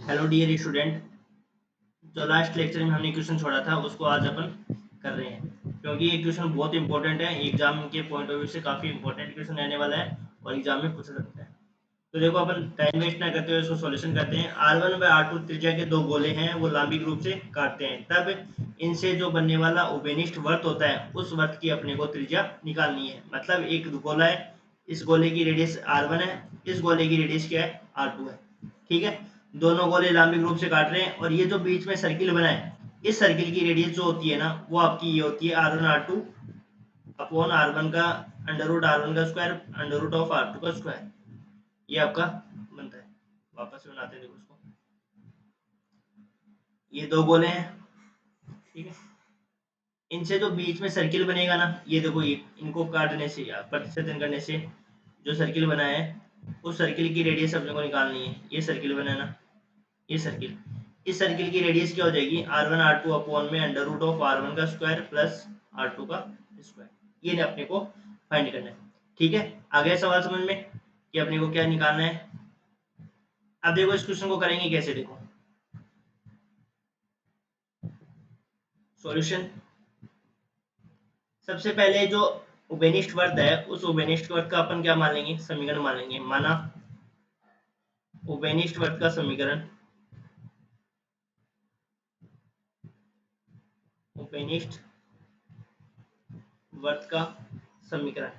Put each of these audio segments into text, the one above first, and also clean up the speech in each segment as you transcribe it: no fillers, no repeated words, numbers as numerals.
Hello dear student, जो last lecture में हमने क्वेश्चन छोड़ा था उसको आज अपन कर रहे हैं, क्योंकि ये क्वेश्चन बहुत इंपॉर्टेंट है। एग्जाम के पॉइंट ऑफ व्यू से काफ़ी इंपॉर्टेंट क्वेश्चन रहने वाला है और एग्जाम में पूछ सकता है। तो देखो, अपन टाइम वेस्ट ना करते हुए इसको सॉल्यूशन करते हैं। R1 बाई R2 त्रिज्या के दो गोले हैं, वो लंबिक रूप से काटते हैं, तब इनसे जो बनने वाला उभयनिष्ठ वर्त होता है उस वर्त की अपने को त्रिज्या निकालनी है। मतलब एक गोला है, इस गोले की रेडियस R1 है, इस गोले की रेडियस क्या है, R2 है। ठीक है, दोनों गोले लंबिक रूप से काट रहे हैं और ये जो बीच में सर्किल बना है, इस सर्किल की रेडियस जो होती है ना, वो आपकी ये होती है R1 R2 अपॉन R1 का अंडर रूट R1 का square under root of R2 का स्क्वायर। ये आपका बनता है। वापस से बनाते हैं, देखो इसको। ये दो गोले हैं, ठीक है। इनसे जो बीच में सर्किल बनेगा ना, ये देखो, ये इनको काटने से या प्रतिच्छेदन करने से जो सर्किल बना है उस सर्किल की रेडियस अपने को निकालनी है। ये सर्किल बना है ना, ये सर्किल, इस सर्किल की रेडियस क्या हो जाएगी, R1 R2 अपॉन में अंडर रूट ऑफ R1 का स्क्वायर प्लस R2 का स्क्वायर। ये अपने को फाइंड करना है। ठीक है, आ गया सवाल समझ में कि अपने को क्या निकालना है। अब देखो, इस क्वेश्चन को करेंगे कैसे, देखो सॉल्यूशन। सबसे पहले जो उभयनिष्ठ वर्त है, उस उभयनिष्ठ वर्त का अपन क्या मान लेंगे, समीकरण मान लेंगे। माना उभयनिष्ठ वर्त का समीकरण, उभयनिष्ठ वर्त का समीकरण,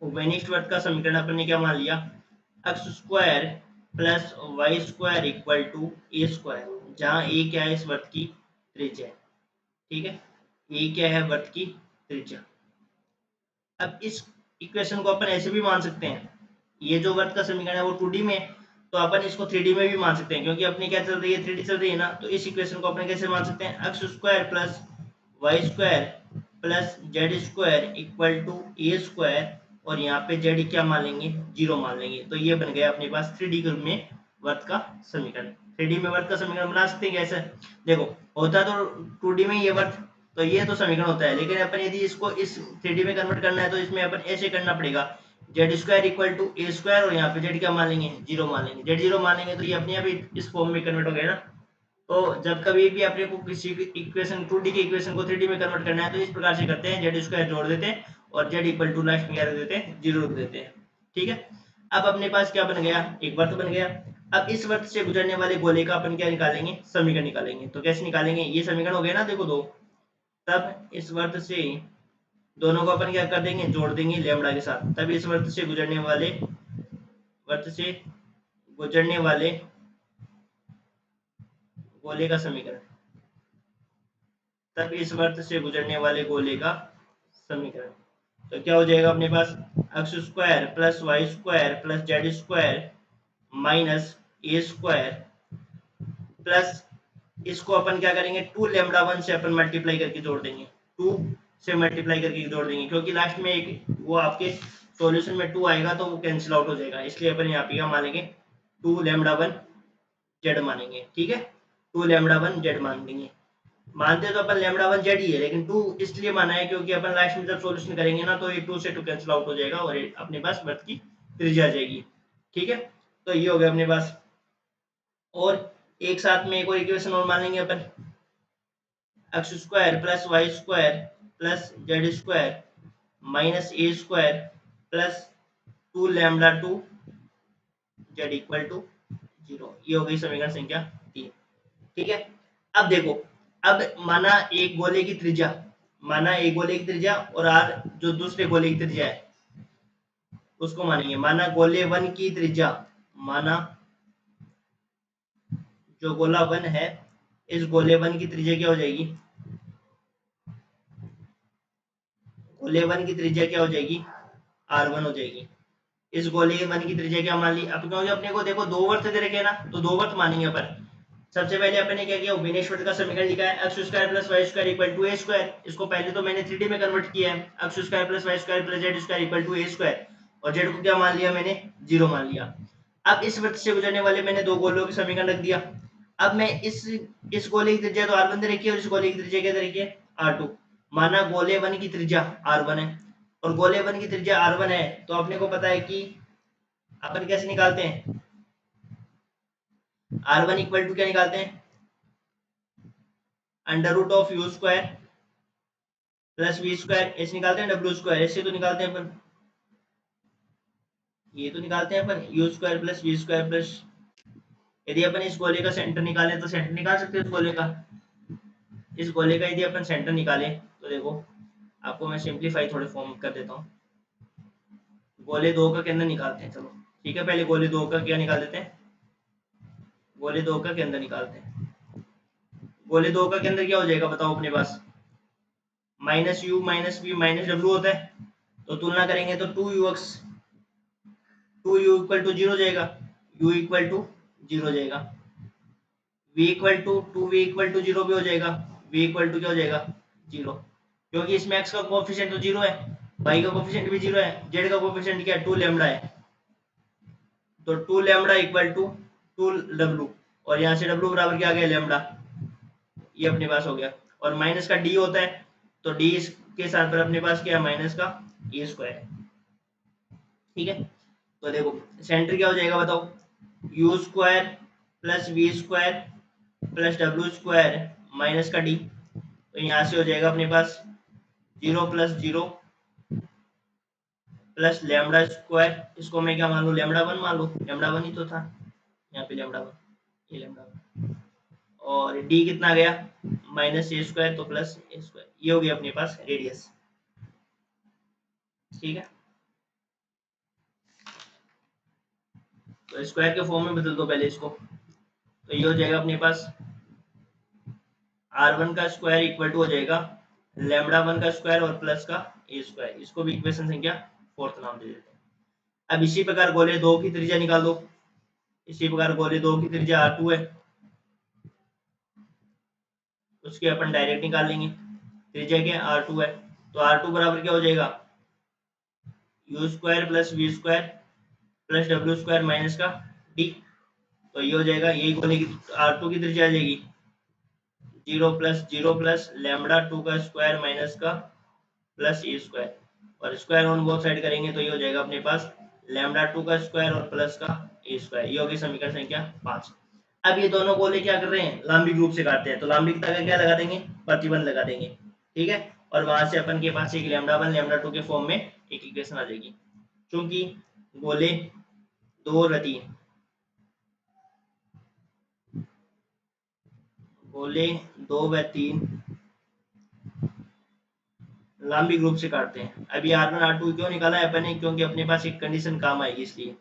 उभयनिष्ठ वर्त का समीकरण अपन ने क्या मान लिया, x square plus y square equal to a square, जहाँ ए क्या है, इस वर्त की त्रिज्या है। ठीक है, ए क्या है, वर्त की त्रिज्या। अब इस इक्वेशन को अपन ऐसे भी मान सकते हैं, ये जो वर्त का समीकरण है वो 2D में, तो अपन इसको 3D में भी मान सकते हैं, क्योंकि अपनी क्या चल रही है, 3D चल रही है ना। तो इस इक्वेशन को अपन कैसे मान सकते हैं, x square plus y square plus z square equal to a square, और यहाँ पे जेड क्या मान लेंगे, 0 मान लेंगे। तो ये बन गया अपने पास 3D में वर्त का समीकरण। 3D में वर्त का समीकरण बना सकते हैं कैसे, देखो, होता तो 2D में ये वर्त, तो ये तो समीकरण होता है, लेकिन अपन यदि इसको इस 3D में कन्वर्ट करना है तो इसमें अपन ऐसे करना पड़ेगा, z square equal to a square, और यहाँ पे जेड क्या मान लेंगे, 0 मान लेंगे। जेड 0 मान लेंगे तो ये अपने आप इस फॉर्म में कन्वर्ट हो गया ना। तो जब कभी भी अपने को किसी इक्वेशन 2D की इक्वेशन को 3D में कन्वर्ट करना है तो इस प्रकार से करते हैं, जेड स्क्वायर जोड़ देते हैं और जेड इक्वल टू लास्ट में क्या रख देते हैं, 0 रख देते हैं। ठीक है, अब अपने पास क्या बन गया, एक वर्त बन गया। अब इस वर्त से गुजरने वाले गोले का अपन क्या निकालेंगे, समीकरण निकालेंगे। तो कैसे निकालेंगे, ये समीकरण हो गया ना, देखो दो। तब इस वर्त से दोनों को अपन क्या कर देंगे, जोड़ देंगे लैम्बडा के साथ। तब इस वर्त से गुजरने वाले, वर्त से गुजरने वाले गोले का समीकरण, तब इस वर्त से गुजरने वाले गोले का समीकरण। तो क्या हो जाएगा अपने पास, x square plus y square plus z square minus a square plus, इसको अपन क्या करेंगे, 2 लैम्बडा 1 से अपन मल्टीप्लाई करके जोड़ देंगे, 2 से मल्टीप्लाई करके जोड़ देंगे, क्योंकि लास्ट में एक वो आपके सॉल्यूशन में 2 आएगा तो वो कैंसिल आउट हो जाएगा, इसलिए अपन यहाँ पे क्या मानेंगे, 2 लैम्बडा 1 जेड मानेंगे। ठीक है, 2 लैम्बडा 1 जेड मान देंगे। मानते तो अपन लैम्बडा 1 जेड ही है, लेकिन 2 इसलिए माना है क्योंकि अपन लास्ट में जब सॉल्यूशन करेंगे ना तो ये 2 से 2 कैंसिल आउट हो जाएगा और अपने पास वर्त की त्रिज्या आ जाएगी। ठीक है, तो ये हो गया अपने पास। और एक साथ में एक और इक्वेशन और मान लेंगे अपन, x square plus y square plus z square minus a square plus 2 lambda 2 z equal to 0। ये हो गई समीकरण संख्या 3। ठीक है, अब देखो, अब माना एक गोले की त्रिज्या, माना एक गोले की त्रिज्या और आर जो दूसरे गोले की त्रिज्या है उसको मानेंगे। माना गोले 1 की त्रिज्या, माना जो गोला 1 है, इस गोले 1 की त्रिज्या क्या हो जाएगी, गोले 1 की त्रिज्या क्या हो जाएगी, R1 हो जाएगी। इस गोले 1 की त्रिज्या क्या मान ली, अब क्योंकि अपने को देखो दो वर्त दे रखे हैं ना, तो दो वर्त मानेंगे अपन। सबसे पहले अपन ने क्या किया, उभयनिष्ठ वर्त का समीकरण लिखा है, x square plus y square equal to a square. इसको पहले तो मैंने 3D में कन्वर्ट किया है, x square plus y square plus z square equal to a square, और जेड को क्या मान लिया मैंने, 0 मान लिया। अब इस वृत्त से गुजरने वाले मैंने दो गोलों के समीकरण रख दिया। अब मैं इस गोले की त्रिज्या तो R1 दे रखी है और इस गोले की त्रिज्या क्या दे रखी है, R2। माना गोले 1 की त्रिज्या R1 है और गोले 1 की त्रिज्या R1 है, तो अपने को पता है कि अपन कैसे निकालते हैं, R1 इक्वल टू क्या निकालते हैं, under root of u square plus v square, ऐसे निकालते हैं, डब्ल्यू स्क्वायर ऐसे तो निकालते हैं अपन, ये तो निकालते हैं अपन, u square plus v square plus, यदि अपन इस गोले का सेंटर निकालें तो सेंटर निकाल सकते हैं इस गोले का, इस गोले का यदि अपन सेंटर निकालें तो देखो आपको मैं सिंप्लीफाई थोड़े फॉर्म कर देता हूँ। गोले दो का केंद्र निकालते हैं, चलो ठीक है, पहले गोले दो का क्या निकाल देते हैं, गोले दो का केंद्र निकालते हैं। गोले दो का केंद्र क्या हो जाएगा बताओ अपने पास, minus u minus v minus डब्ल्यू होता है, तो तुलना करेंगे तो 2ux, 2u equal to zero जाएगा, u इक्वल टू जीरो जाएगा, v equal to 2v equal to zero भी हो जाएगा, v इक्वल टू क्या हो जाएगा, जीरो, क्योंकि इसमें x का कोफिशिएंट तो जीरो है, y का कोफिशिएंट भी जीरो है, z का कोफिशिएंट क्या है, 2 लैम्डा है, तो 2 लैम्डा इक्वल टू 2 डब्ल्यू, और यहाँ से डब्ल्यू बराबर क्या आ गया, लैम्डा, ये अपने पास हो गया, और माइनस का डी होता है, तो डी के साथ पर अपने पास क्या है, माइनस का ए स्क्वायर है, ठीक है। तो देखो सेंटर क्या हो जाएगा बताओ, u square plus v square plus डब्ल्यू स्क्वायर माइनस का डी, तो यहाँ से हो जाएगा अपने पास zero plus zero plus lambda square, इसको मैं क्या मान लूँ, लैम्डा वन मान लूँ, लैम्डा वन ही तो था यहाँ पे, लैम्डा वन, ये लैम्डा वन, और डी कितना गया, माइनस ए स्क्वायर तो प्लस ए स्क्वायर, ये हो गया अपने पास रेडियस, ठीक है। तो स्क्वायर के फॉर्म में बदल दो पहले इसको, तो ये हो जाएगा अपने पास r1 का स्क्वायर इक्वल टू हो जाएगा लैम्डा वन का स्क्वायर और प्लस का ए स्क्वायर, इसको भी इक्वेशन संख्या फोर्थ नाम दे देते हैं। अब इसी प्रकार गोले दो की त्रिज्या निकाल दो, इसी प्रकार गोले दो की त्रिज्या r2 है, उसके अपन डायरेक्ट निकाल लेंगे, त्रिज्या क्या r2 है, तो r2 बराबर क्या हो जाएगा, u square plus v square plus डब्ल्यू स्क्वायर माइनस का डी, तो ये हो जाएगा, यही गोले की r2 की त्रिज्या आ जाएगी जीरो प्लस लैम्डा टू का स्क्वायर माइनस का प्लस ए स्क्वायर, और स्क्वायर ऑन बोथ साइड करेंगे तो ये हो जाएगा अपने पास लैम्डा टू का स्क्वायर और प्लस का ए स्क्वायर, ये होगी समीकरण संख्या 5। अब ये दोनों गोले क्या कर रहे हैं, लांबिक रूप से काटते हैं, तो लांबिकता का क्या लगा देंगे, प्रतिबंध लगा देंगे, ठीक है, और वहां से अपन के पास एक लैम्डा वन लैम्डा टू के फॉर्म में एक इक्वेशन आ जाएगी, क्योंकि गोले दो और तीन, गोले दो व तीन लांबिक रूप से काटते हैं। अभी R1 R2 क्यों निकाला है अपन ने, क्योंकि अपने पास एक कंडीशन काम आएगी, इसलिए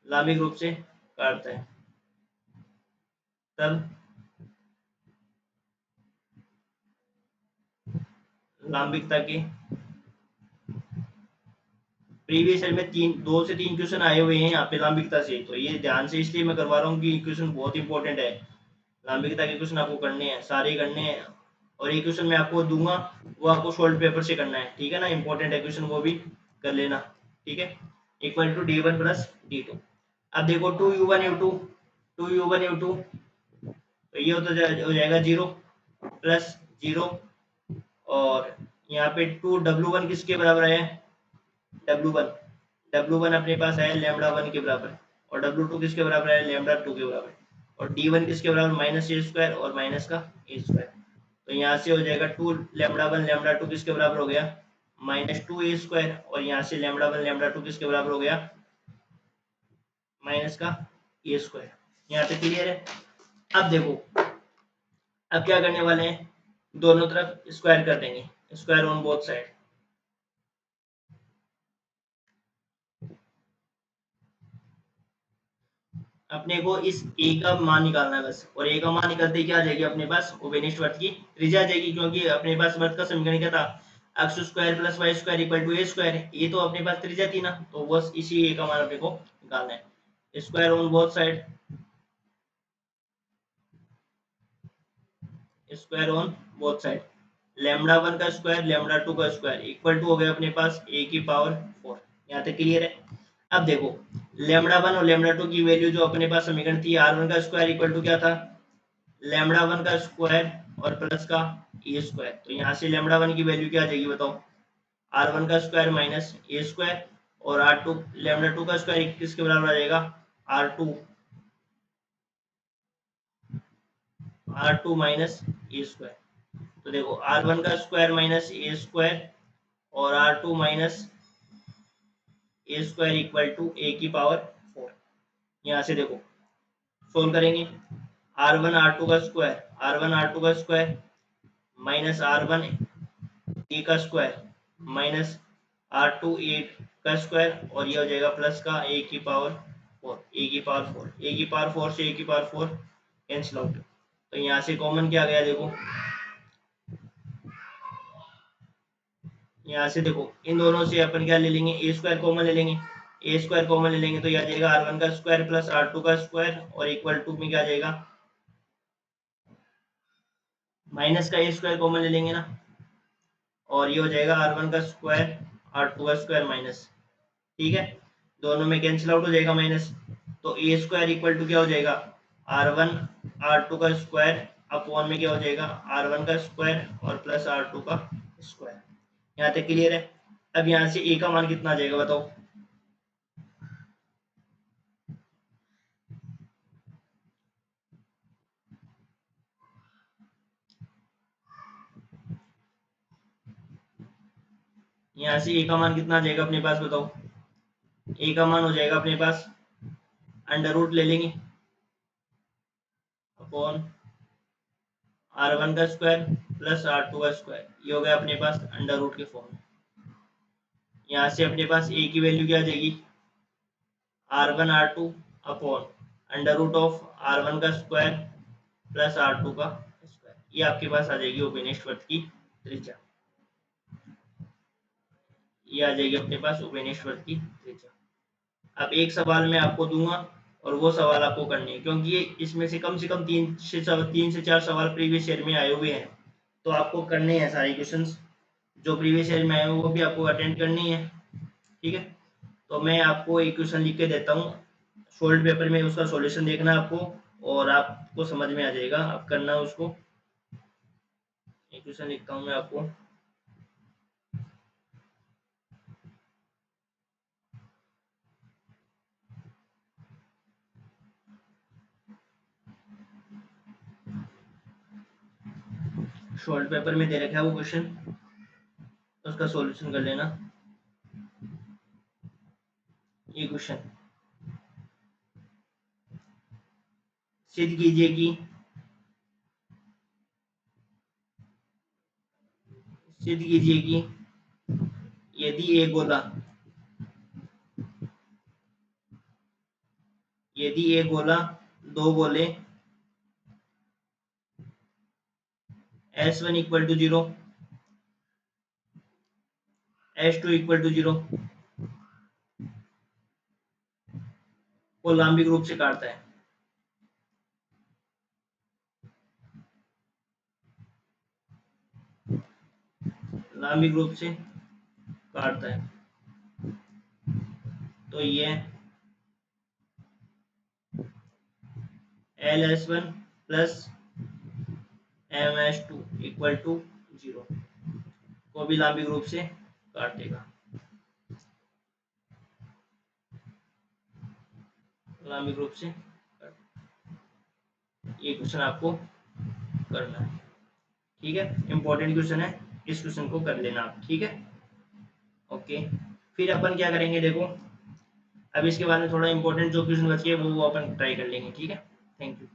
लांबिक रूप से काटता है, तब लांबिकता के प्रीवियस ईयर में दो से तीन क्वेश्चन आए हुए हैं यहाँ पे लांबिकता से, तो ये ध्यान से इसलिए मैं करवा रहा हूँ कि क्वेश्चन बहुत इंपॉर्टेंट है, लांबिकता के क्वेश्चन आपको करने हैं, सारे करने हैं, और ये क्वेश्चन मैं आपको दूंगा वो आपको शॉर्ट पेपर से करना है, ठीक है ना, इंपॉर्टेंट है क्वेश्चन, वो भी कर लेना, ठीक है। Equal to d1 plus d2, अब देखो 2u1 u2 तो ये हो जाएगा जीरो प्लस जीरो, और यहाँ पे 2w1 किसके बराबर है, W1 अपने पास है लैम्डा वन के बराबर, और W2 किसके बराबर है, लैम्डा टू के बराबर, और D1 किसके बराबर, माइनस ए स्क्वायर और माइनस का ए स्क्वायर, तो यहाँ से हो जाएगा 2 लैम्डा वन लैम्डा टू किसके बराबर हो गया, माइनस टू ए स्क्वायर, और यहाँ से लैम्डा वन लैम्डा टू किसके बराबर हो गया, माइनस का ए स्क्वायर, यहाँ पे क्लियर है। अब देखो अब क्या करने वाले हैं, दोनों तरफ स्क्वायर कर देंगे, स्क्वायर ऑन बोथ साइड, अपने को इस ए का मान निकालना है बस, और ए का मान निकलते ही क्या आ जाएगी अपने पास, ओबेनिस्ट वृत्त की त्रिज्या आ जाएगी, क्योंकि अपने पास वृत्त का समीकरण क्या था, x square plus y square equal to a square, ये तो अपने पास त्रिज्या थी ना, तो बस इसी ए का मान अपने को निकालना है, square on both side, square on both side, lambda one का स्क्वायर लैम्डा टू का स्क्वायर इक्वल टू हो गया अपने पास ए की पावर 4, यहाँ तक क्लियर है। अब देखो लैम्डा वन और लैम्डा टू की वैल्यू जो अपने पास समीकरण थी, आर वन का स्क्वायर इक्वल टू क्या था, लैम्डा वन का स्क्वायर और प्लस का ए स्क्वायर, तो यहाँ से लैम्डा वन की वैल्यू क्या आ जाएगी बताओ, आर वन का स्क्वायर माइनस ए स्क्वायर, और आर टू लैम्डा टू का स्क्वायर किसके बराबर आ जाएगा, r two R2 minus a square. तो देखो R1 का स्क्वायर माइनस ए स्क्वायर और R2 minus a square equal to a की पावर 4। यहाँ से देखो सोल्व करेंगे। R1 R2 का स्क्वायर माइनस R1 ए का स्क्वायर माइनस R2 ए का स्क्वायर और ये हो जाएगा प्लस का ए की पावर 4, ए की पावर 4, ए की पावर 4 से ए की पावर 4 कैंसिल आउट। तो यहाँ से कॉमन क्या गया देखो, यहाँ से देखो इन दोनों से अपन क्या ले लेंगे, ए स्क्वायर कॉमन ले लेंगे। ए स्क्वायर कॉमन ले लेंगे तो यह आ जाएगा R1 का स्क्वायर प्लस R2 का स्क्वायर और इक्वल टू में क्या आ जाएगा, माइनस का ए स्क्वायर कॉमन ले लेंगे ना, और ये हो जाएगा R1 का स्क्वायर R2 का स्क्वायर माइनस, ठीक है, दोनों में कैंसिल आउट हो जाएगा माइनस। तो ए स्क्वायर इक्वल टू क्या हो जाएगा, R1 R2 का स्क्वायर अपॉन में क्या हो जाएगा R1 का स्क्वायर और प्लस R2 का स्क्वायर। यहाँ तक क्लियर है। अब यहाँ से ए का मान कितना आ जाएगा बताओ, यहाँ से ए का मान कितना आ जाएगा अपने पास बताओ। ए का मान हो जाएगा अपने पास अंडर रूट ले लेंगे अपॉन R1 का स्क्वायर प्लस R2 का स्क्वायर, ये हो गया अपने पास अंडर रूट के फॉर्म में। यहाँ से अपने पास ए की वैल्यू क्या आ जाएगी, R1 R2 upon under root of R1 का स्क्वायर प्लस R2 का स्क्वायर, ये आपके पास आ जाएगी ओपेनिस्ट वृत्त की त्रिज्या। ये आ जाएगी अपने पास ओपेनिस्ट वृत्त की त्रिज्या। अब एक सवाल मैं आपको दूंगा और वो सवाल आपको करने हैं, क्योंकि ये इसमें से कम 3 से 4 सवाल प्रीवियस ईयर में आए हुए हैं, तो आपको करने हैं सारे क्वेश्चंस जो प्रीवियस ईयर में आए हुए वो भी आपको अटेंड करनी है, ठीक है। तो मैं आपको एक क्वेश्चन लिख के देता हूँ सोल्ड पेपर में, उसका सॉल्यूशन देखना है आपको और आपको समझ में आ जाएगा, आप करना उसको। एक क्वेश्चन लिखता हूँ मैं आपको, शॉर्ट पेपर में दे रखा है वो क्वेश्चन, उसका सॉल्यूशन कर लेना। ये क्वेश्चन सिद्ध कीजिए कि यदि एक गोला दो गोले S1 equal to 0, S2 equal to 0 को लांबिक रूप से काटता है, लांबिक रूप से काटता है, तो ये LS1 plus MS2 equal to 0 को भी लांबिक रूप से काट देगा, लांबिक रूप से। ये क्वेश्चन आपको करना है, ठीक है, इंपॉर्टेंट क्वेश्चन है, इस क्वेश्चन को कर लेना आप, ठीक है, ओके। फिर अपन क्या करेंगे देखो, अब इसके बाद में थोड़ा इंपॉर्टेंट जो क्वेश्चन बच गए वो अपन ट्राई कर लेंगे, ठीक है। Thank you.